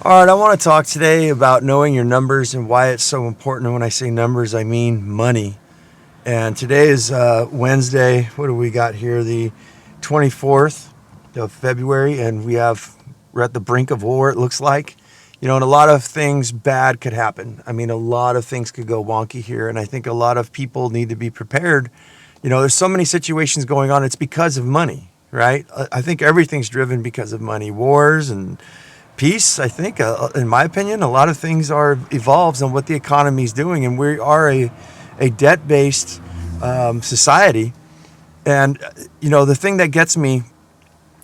All right, I want to talk today about knowing your numbers and why it's so important. And when I say numbers, I mean money. And today is Wednesday. What do we got here? The 24th of February, and we're at the brink of war, it looks like. And a lot of things bad could happen. I mean, a lot of things could go wonky here, and I think a lot of people need to be prepared. There's so many situations going on. It's because of money, right? I think everything's driven because of money. Wars and peace, I think, in my opinion, a lot of things evolves on what the economy is doing, and we are a debt-based society. And the thing that gets me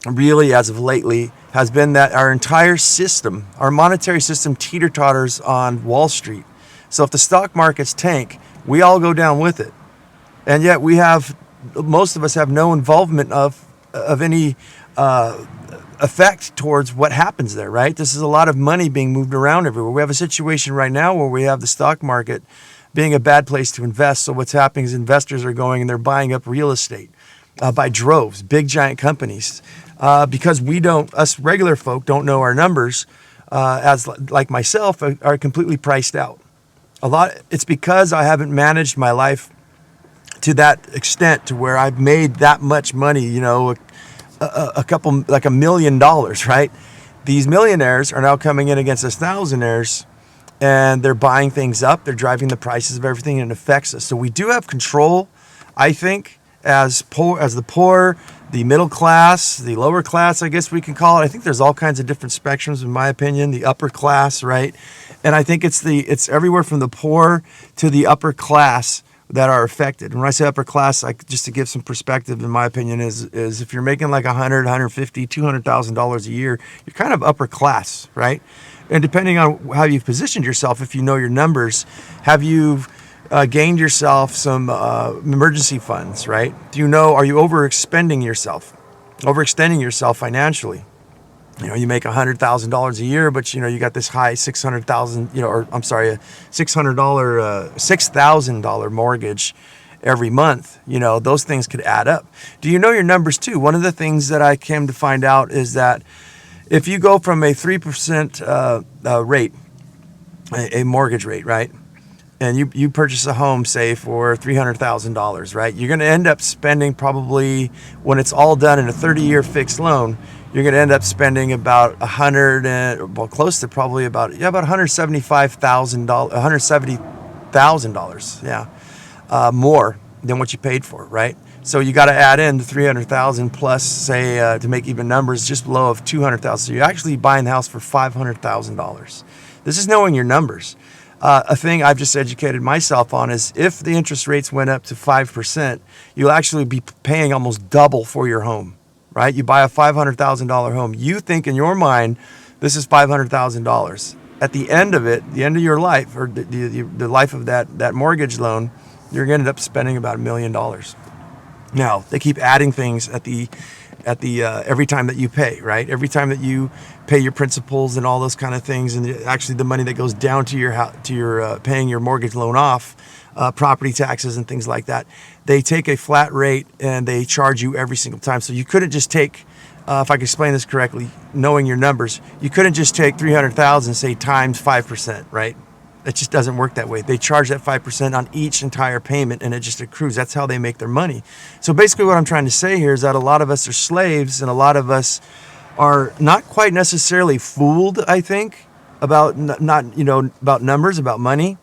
really as of lately has been that our entire system, our monetary system, teeter-totters on Wall Street. So if the stock markets tank, we all go down with it, and yet most of us have no involvement of any effect towards what happens there, right? This is a lot of money being moved around everywhere. We have a situation right now where we have the stock market being a bad place to invest. So what's happening is investors are going and they're buying up real estate by droves, big giant companies, because us regular folk don't know our numbers, as like myself, are completely priced out. It's because I haven't managed my life to that extent to where I've made that much money, a couple, like $1 million, right? These millionaires are now coming in against us thousandaires, and they're buying things up. They're driving the prices of everything, and it affects us. So we do have control, I think, as the poor, the middle class, the lower class, I guess we can call it. I think there's all kinds of different spectrums, in my opinion. The upper class, right? And I think it's everywhere from the poor to the upper class that are affected. And when I say upper class, just to give some perspective, in my opinion, is if you're making like $100,000, $150,000, $200,000 a year, you're kind of upper class, right? And depending on how you've positioned yourself, if you know your numbers, have you gained yourself some emergency funds, right? Are you overextending yourself financially? You make $100,000 a year, but you got this high $6,000 mortgage every month. Those things could add up. Do you know your numbers too? One of the things that I came to find out is that if you go from a 3% rate, a mortgage rate, right, and you purchase a home, say, for $300,000, right, you're going to end up spending probably, when it's all done in a 30-year fixed loan, you're going to end up spending about $170,000 more than what you paid for, right? So you got to add in the $300,000 plus, say, to make even numbers, just below of $200,000. So you're actually buying the house for $500,000. This is knowing your numbers. A thing I've just educated myself on is if the interest rates went up to 5%, you'll actually be paying almost double for your home. Right? You buy a $500,000 home. You think in your mind, this is $500,000. At the end of it, the end of your life, or the life of that mortgage loan, you're going to end up spending about $1 million. Now, they keep adding things at the every time that you pay, right? Every time that you pay your principals and all those kind of things, and actually the money that goes down to your paying your mortgage loan off, property taxes and things like that, they take a flat rate and they charge you every single time. So you couldn't just take, if I can explain this correctly, knowing your numbers, you couldn't just take 300,000, say, times 5%, right? It just doesn't work that way. They charge that 5% on each entire payment, and it just accrues. That's how they make their money. So basically what I'm trying to say here is that a lot of us are slaves, and a lot of us are not quite necessarily fooled, I think, about about numbers, about money,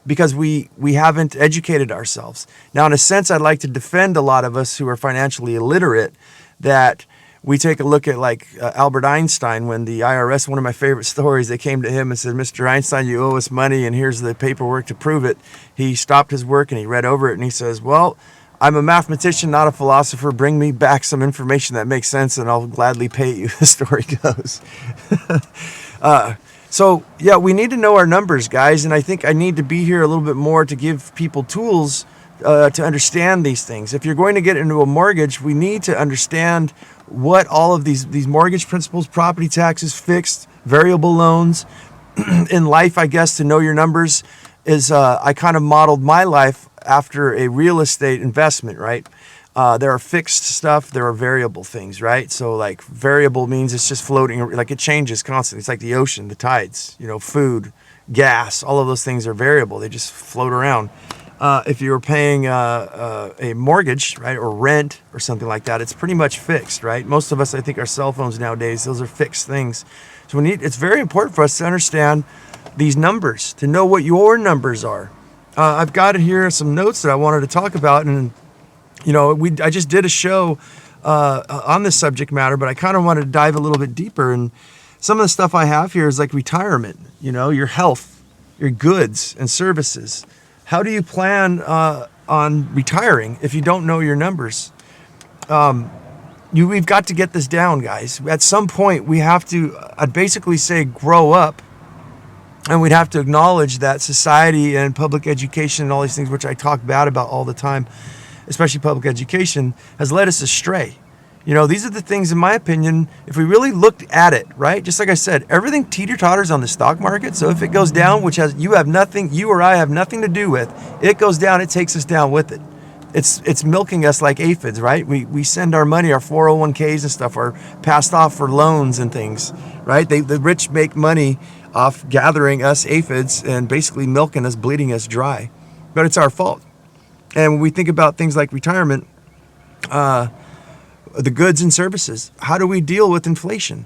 because we haven't educated ourselves. Now, in a sense, I'd like to defend a lot of us who are financially illiterate, that we take a look at Albert Einstein, when the IRS, one of my favorite stories, they came to him and said, "Mr. Einstein, you owe us money and here's the paperwork to prove it." He stopped his work and he read over it and he says, "Well, I'm a mathematician, not a philosopher. Bring me back some information that makes sense and I'll gladly pay you." The story goes. So yeah, we need to know our numbers, guys. And I think I need to be here a little bit more to give people tools to understand these things. If you're going to get into a mortgage, we need to understand what all of these mortgage principles, property taxes, fixed, variable loans. In life, I guess, to know your numbers is I kind of modeled my life after a real estate investment, right? There are fixed stuff. There are variable things, right? So like variable means it's just floating, like it changes constantly. It's like the ocean, the tides, food, gas, all of those things are variable. They just float around. If you were paying a mortgage, right, or rent or something like that, it's pretty much fixed, right? Most of us, I think, our cell phones nowadays, those are fixed things. So it's very important for us to understand these numbers, to know what your numbers are. I've got here some notes that I wanted to talk about, and I just did a show on this subject matter, but I kind of wanted to dive a little bit deeper. And some of the stuff I have here is like retirement, your health, your goods and services. How do you plan on retiring if you don't know your numbers? We've got to get this down, guys. At some point, we have to, I'd basically say, grow up. And we'd have to acknowledge that society and public education and all these things, which I talk bad about all the time, especially public education, has led us astray. These are the things, in my opinion, if we really looked at it, right? Just like I said, everything teeter-totters on the stock market. So if it goes down, which you or I have nothing to do with, it goes down, it takes us down with it. It's milking us like aphids, right? We send our money, our 401ks and stuff are passed off for loans and things, right? The rich make money off gathering us aphids and basically milking us, bleeding us dry. But it's our fault. And when we think about things like retirement, the goods and services, how do we deal with inflation?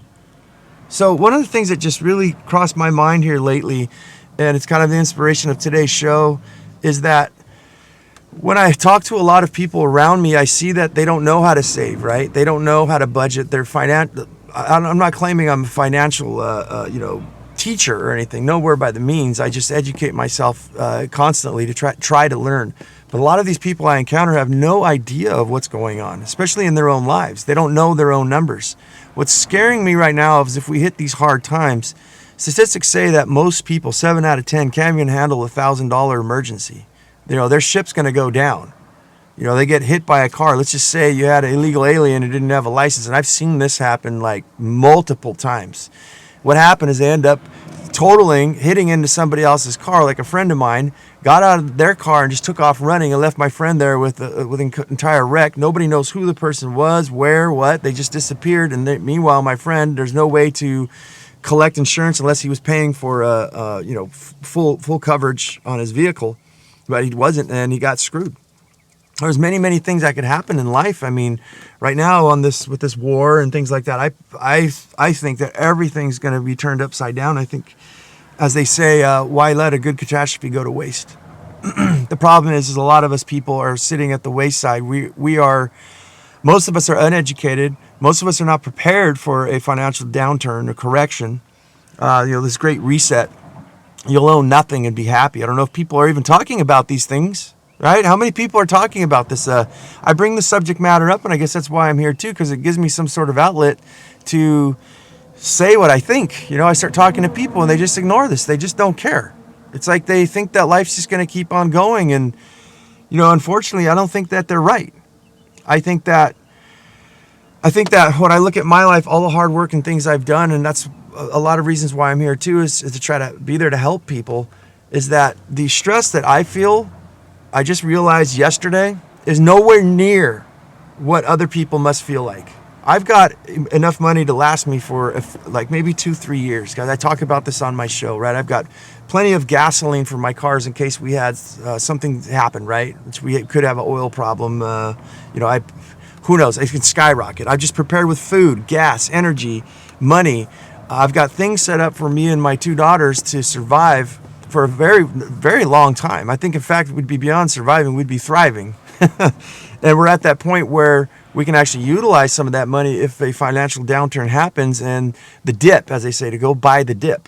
So one of the things that just really crossed my mind here lately, and it's kind of the inspiration of today's show, is that when I talk to a lot of people around me, I see that they don't know how to save, right? They don't know how to budget. I'm not claiming I'm a financial, teacher or anything, nowhere by the means. I just educate myself constantly to try to learn. But a lot of these people I encounter have no idea of what's going on, especially in their own lives. They don't know their own numbers. What's scaring me right now is if we hit these hard times, statistics say that most people, 7 out of 10, can't even handle a $1,000 emergency. Their ship's going to go down. They get hit by a car. Let's just say you had an illegal alien who didn't have a license. And I've seen this happen like multiple times. What happened is they end up hitting into somebody else's car. Like a friend of mine got out of their car and just took off running and left my friend there with an entire wreck. Nobody knows who the person was, where, what. They just disappeared. And meanwhile, my friend, there's no way to collect insurance unless he was paying for full coverage on his vehicle, but he wasn't, and he got screwed. There's many things that could happen in life. I mean, right now with this war and things like that, I think that everything's going to be turned upside down. I think, as they say, why let a good catastrophe go to waste? The problem is a lot of us people are sitting at the wayside. Most of us are uneducated. Most of us are not prepared for a financial downturn or correction. This great reset. You'll own nothing and be happy. I don't know if people are even talking about these things. Right? How many people are talking about this? I bring the subject matter up, and I guess that's why I'm here too, because it gives me some sort of outlet to say what I think. I start talking to people, and they just ignore this. They just don't care. It's like they think that life's just going to keep on going, and unfortunately, I don't think that they're right. I think that when I look at my life, all the hard work and things I've done, and that's a lot of reasons why I'm here too, is to try to be there to help people, is that the stress that I feel, I just realized yesterday, is nowhere near what other people must feel like. I've got enough money to last me for like maybe 2-3 years, guys. I talk about this on my show, right? I've got plenty of gasoline for my cars in case we had something happen, right? Which we could have an oil problem. Who knows? It can skyrocket. I've just prepared with food, gas, energy, money. I've got things set up for me and my 2 daughters to survive for a very, very long time. I think, in fact, we'd be beyond surviving, we'd be thriving. And we're at that point where we can actually utilize some of that money if a financial downturn happens and the dip, as they say, to go buy the dip.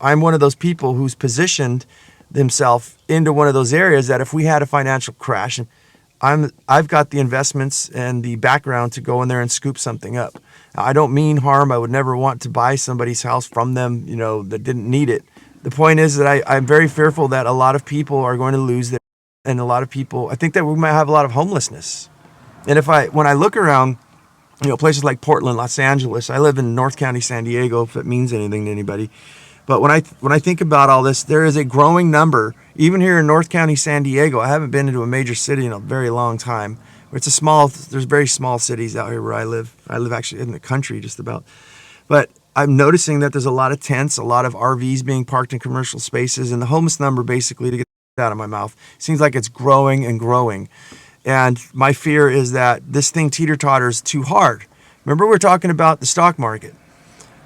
I'm one of those people who's positioned himself into one of those areas that if we had a financial crash, I've got the investments and the background to go in there and scoop something up. I don't mean harm. I would never want to buy somebody's house from them, that didn't need it. The point is that I'm very fearful that a lot of people are going to lose their, and a lot of people, I think that we might have a lot of homelessness. And when I look around, places like Portland, Los Angeles, I live in North County, San Diego, if it means anything to anybody. But when I think about all this, there is a growing number, even here in North County, San Diego. I haven't been into a major city in a very long time. There's very small cities out here where I live. I live actually in the country just about. But I'm noticing that there's a lot of tents, a lot of RVs being parked in commercial spaces, and the homeless number, basically, to get that out of my mouth, seems like it's growing and growing. And my fear is that this thing teeter-totters too hard. Remember, we're talking about the stock market.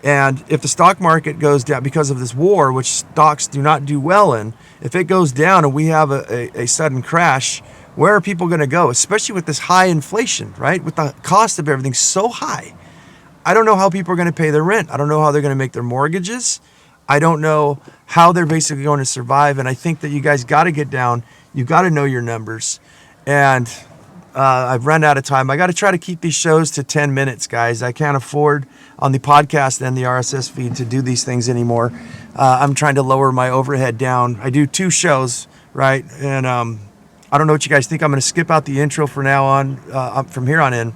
And if the stock market goes down because of this war, which stocks do not do well in, if it goes down and we have a sudden crash, where are people going to go? Especially with this high inflation, right? With the cost of everything so high. I don't know how people are going to pay their rent. I don't know how they're going to make their mortgages. I don't know how they're basically going to survive. And I think that you guys got to get down. You've got to know your numbers. And I've run out of time. I got to try to keep these shows to 10 minutes, guys. I can't afford on the podcast and the RSS feed to do these things anymore. I'm trying to lower my overhead down. I do 2 shows, right? And I don't know what you guys think. I'm going to skip out the intro for now on. From here on in,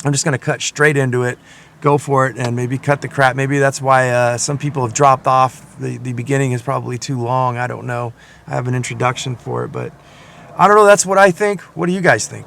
I'm just going to cut straight into it. Go for it, and maybe cut the crap. Maybe that's why some people have dropped off. The beginning is probably too long. I don't know. I have an introduction for it, but I don't know. That's what I think. What do you guys think?